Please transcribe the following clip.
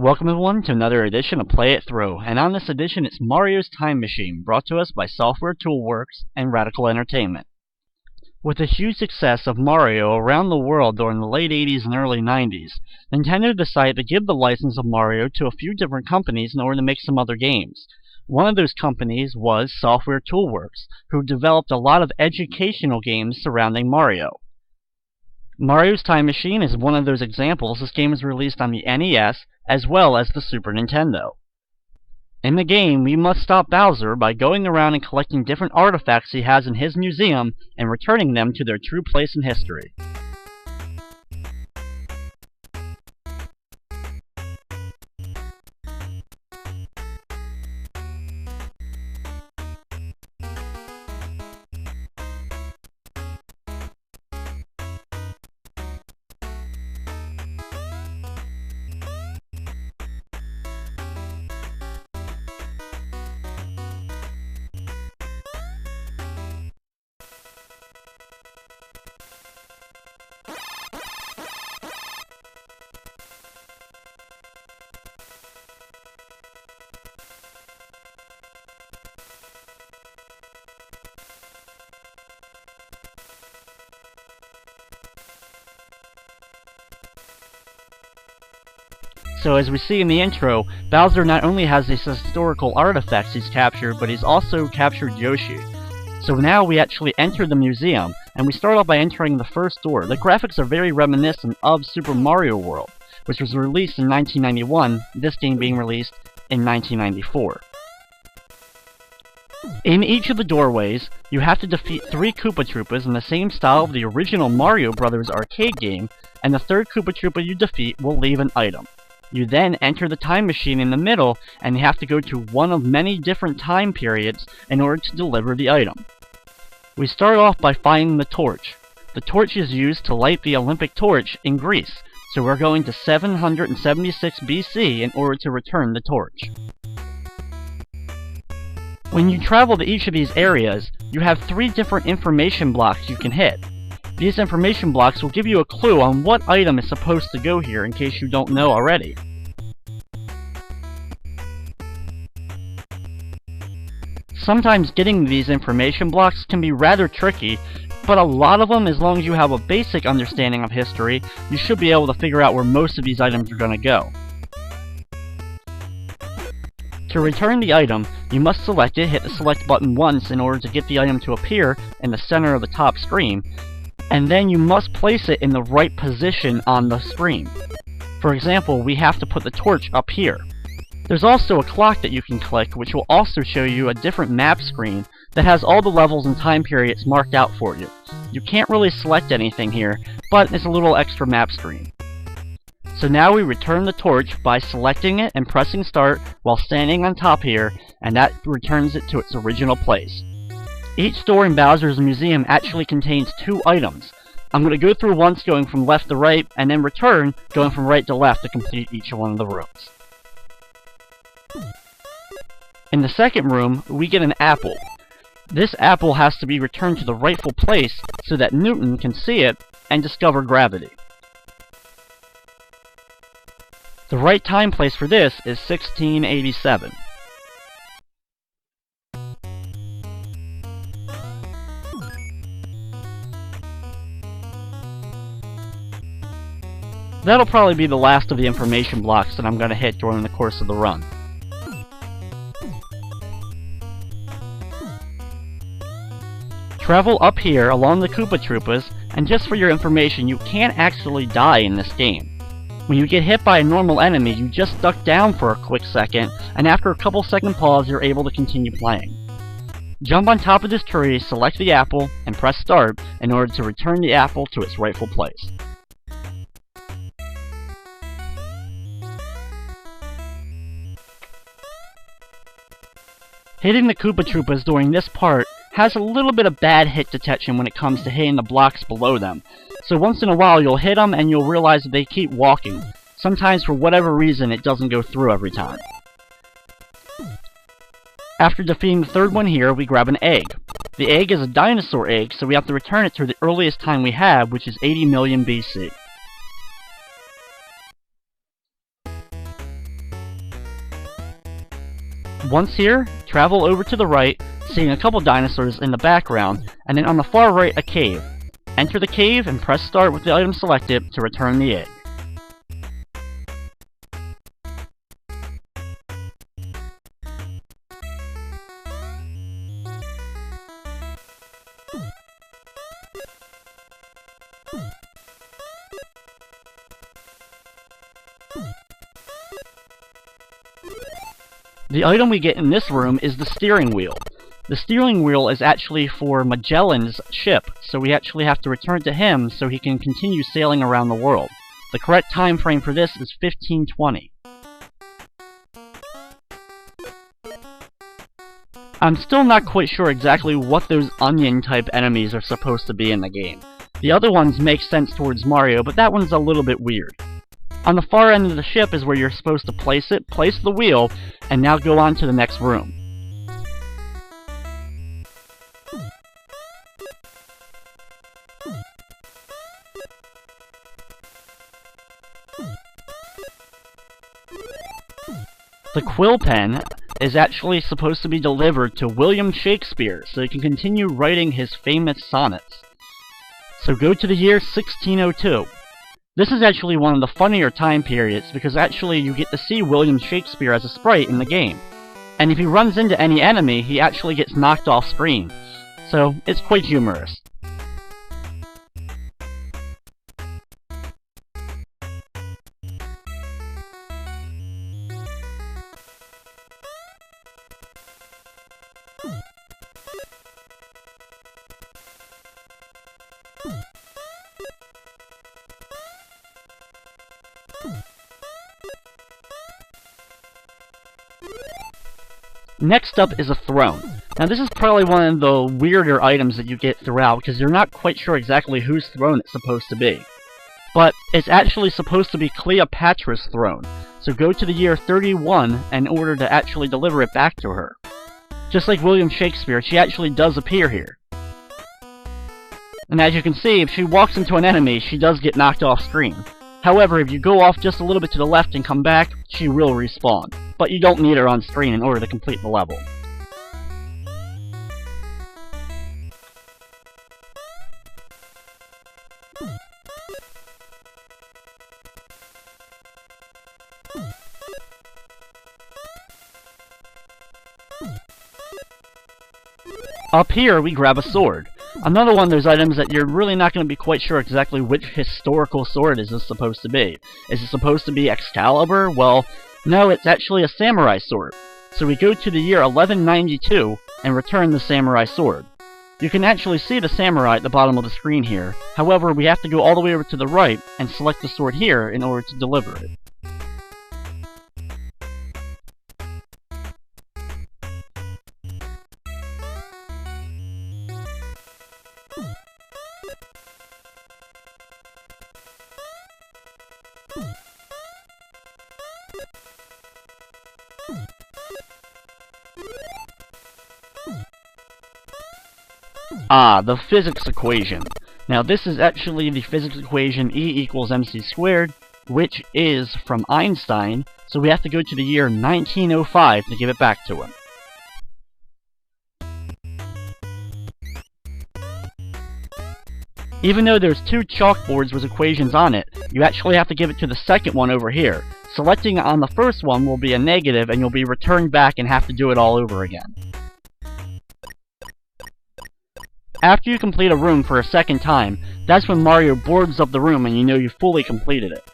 Welcome everyone to another edition of Play It Through, and on this edition it's Mario's Time Machine, brought to us by Software Toolworks and Radical Entertainment. With the huge success of Mario around the world during the late 80s and early 90s, Nintendo decided to give the license of Mario to a few different companies in order to make some other games. One of those companies was Software Toolworks, who developed a lot of educational games surrounding Mario. Mario's Time Machine is one of those examples. This game was released on the NES as well as the Super Nintendo. In the game, we must stop Bowser by going around and collecting different artifacts he has in his museum and returning them to their true place in history. So as we see in the intro, Bowser not only has these historical artifacts he's captured, but he's also captured Yoshi. So now we actually enter the museum, and we start off by entering the first door. The graphics are very reminiscent of Super Mario World, which was released in 1991, this game being released in 1994. In each of the doorways, you have to defeat 3 Koopa Troopas in the same style of the original Mario Bros. Arcade game, and the third Koopa Troopa you defeat will leave an item. You then enter the time machine in the middle, and you have to go to one of many different time periods in order to deliver the item. We start off by finding the torch. The torch is used to light the Olympic torch in Greece, so we're going to 776 BC in order to return the torch. When you travel to each of these areas, you have 3 different information blocks you can hit. These information blocks will give you a clue on what item is supposed to go here in case you don't know already. Sometimes getting these information blocks can be rather tricky, but a lot of them, as long as you have a basic understanding of history, you should be able to figure out where most of these items are going to go. To return the item, you must select it, hit the select button once in order to get the item to appear in the center of the top screen, and then you must place it in the right position on the screen. For example, we have to put the torch up here. There's also a clock that you can click, which will also show you a different map screen that has all the levels and time periods marked out for you. You can't really select anything here, but it's a little extra map screen. So now we return the torch by selecting it and pressing start while standing on top here, and that returns it to its original place. Each door in Bowser's museum actually contains 2 items. I'm going to go through once going from left to right, and then return going from right to left to complete each one of the rooms. In the second room, we get an apple. This apple has to be returned to the rightful place so that Newton can see it and discover gravity. The right time place for this is 1687. That'll probably be the last of the information blocks that I'm going to hit during the course of the run. Travel up here along the Koopa Troopas, and just for your information, you can't actually die in this game. When you get hit by a normal enemy, you just duck down for a quick second, and after a couple second pause, you're able to continue playing. Jump on top of this tree, select the apple, and press start in order to return the apple to its rightful place. Hitting the Koopa Troopas during this part has a little bit of bad hit detection when it comes to hitting the blocks below them. So once in a while you'll hit them and you'll realize that they keep walking. Sometimes for whatever reason it doesn't go through every time. After defeating the third one here, we grab an egg. The egg is a dinosaur egg, so we have to return it to the earliest time we have, which is 80 million BC. Once here, travel over to the right, seeing a couple dinosaurs in the background, and then on the far right a cave. Enter the cave and press start with the item selected to return the egg. The item we get in this room is the steering wheel. The steering wheel is actually for Magellan's ship, so we actually have to return to him so he can continue sailing around the world. The correct time frame for this is 1520. I'm still not quite sure exactly what those onion-type enemies are supposed to be in the game. The other ones make sense towards Mario, but that one's a little bit weird. On the far end of the ship is where you're supposed to place it, place the wheel, and now go on to the next room. The quill pen is actually supposed to be delivered to William Shakespeare so he can continue writing his famous sonnets. So go to the year 1602. This is actually one of the funnier time periods because actually you get to see William Shakespeare as a sprite in the game. And if he runs into any enemy, he actually gets knocked off screen. So it's quite humorous. Next up is a throne. Now this is probably one of the weirder items that you get throughout because you're not quite sure exactly whose throne it's supposed to be. But it's actually supposed to be Cleopatra's throne, so go to the year 31 in order to actually deliver it back to her. Just like William Shakespeare, she actually does appear here. And as you can see, if she walks into an enemy, she does get knocked off screen. However, if you go off just a little bit to the left and come back, she will respawn. But you don't need her on screen in order to complete the level. Up here, we grab a sword. Another one of those items that you're really not going to be quite sure exactly which historical sword is this supposed to be. Is it supposed to be Excalibur? Well, no, it's actually a samurai sword. So we go to the year 1192 and return the samurai sword. You can actually see the samurai at the bottom of the screen here. However, we have to go all the way over to the right and select the sword here in order to deliver it. The physics equation. Now this is actually the physics equation E = mc squared, which is from Einstein, so we have to go to the year 1905 to give it back to him. Even though there's two chalkboards with equations on it, you actually have to give it to the second one over here. Selecting on the first one will be a negative and you'll be returned back and have to do it all over again. After you complete a room for a second time, that's when Mario boards up the room and you know you fully completed it.